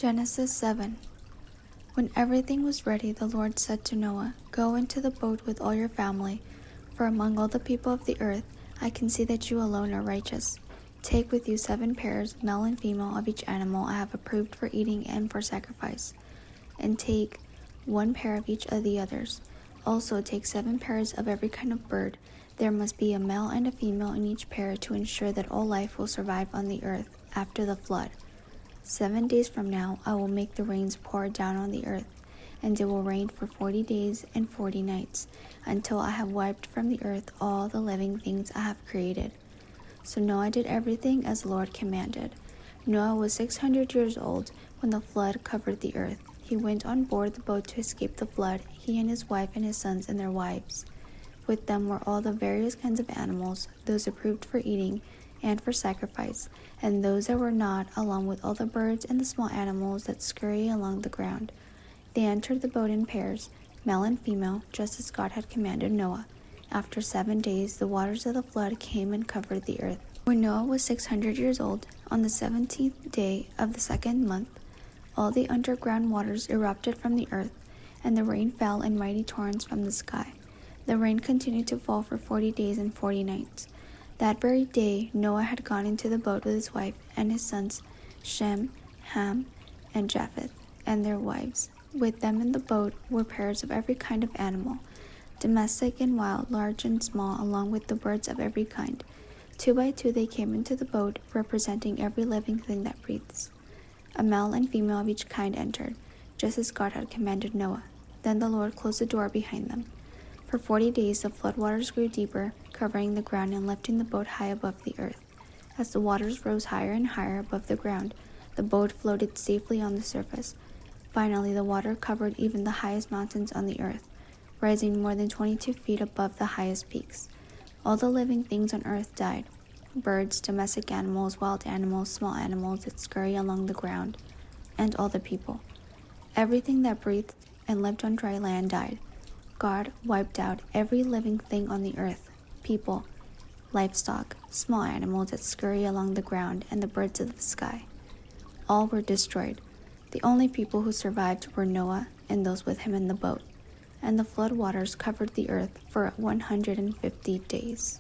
Genesis 7. When everything was ready, the Lord said to Noah, "Go into the boat with all your family, for among all the people of the earth I can see that you alone are righteous. Take with you 7 pairs, male and female, of each animal I have approved for eating and for sacrifice, and take 1 pair of each of the others. Also take 7 pairs of every kind of bird. There must be a male and a female in each pair to ensure that all life will survive on the earth after the flood. 7 days from now I will make the rains pour down on the earth, and it will rain for 40 days and 40 nights, until I have wiped from the earth all the living things I have created." So Noah did everything as the Lord commanded. Noah was 600 years old when the flood covered the earth. He went on board the boat to escape the flood, he and his wife and his sons and their wives. With them were all the various kinds of animals, those approved for eating and for sacrifice, and those that were not, along with all the birds and the small animals that scurry along the ground. They entered the boat in pairs, male and female, just as God had commanded Noah. After 7 days, the waters of the flood came and covered the earth. When Noah was 600 years old, on the 17th day of the 2nd month, all the underground waters erupted from the earth, and the rain fell in mighty torrents from the sky. The rain continued to fall for 40 days and 40 nights. That very day, Noah had gone into the boat with his wife and his sons, Shem, Ham, and Japheth, and their wives. With them in the boat were pairs of every kind of animal, domestic and wild, large and small, along with the birds of every kind. 2 by 2 they came into the boat, representing every living thing that breathes. A male and female of each kind entered, just as God had commanded Noah. Then the Lord closed the door behind them. For 40 days the floodwaters grew deeper, covering the ground and lifting the boat high above the earth. As the waters rose higher and higher above the ground, the boat floated safely on the surface. Finally, the water covered even the highest mountains on the earth, rising more than 22 feet above the highest peaks. All the living things on earth died: birds, domestic animals, wild animals, small animals that scurry along the ground, and all the people. Everything that breathed and lived on dry land died. God wiped out every living thing on the earth: people, livestock, small animals that scurry along the ground, and the birds of the sky. All were destroyed. The only people who survived were Noah and those with him in the boat, and the flood waters covered the earth for 150 days.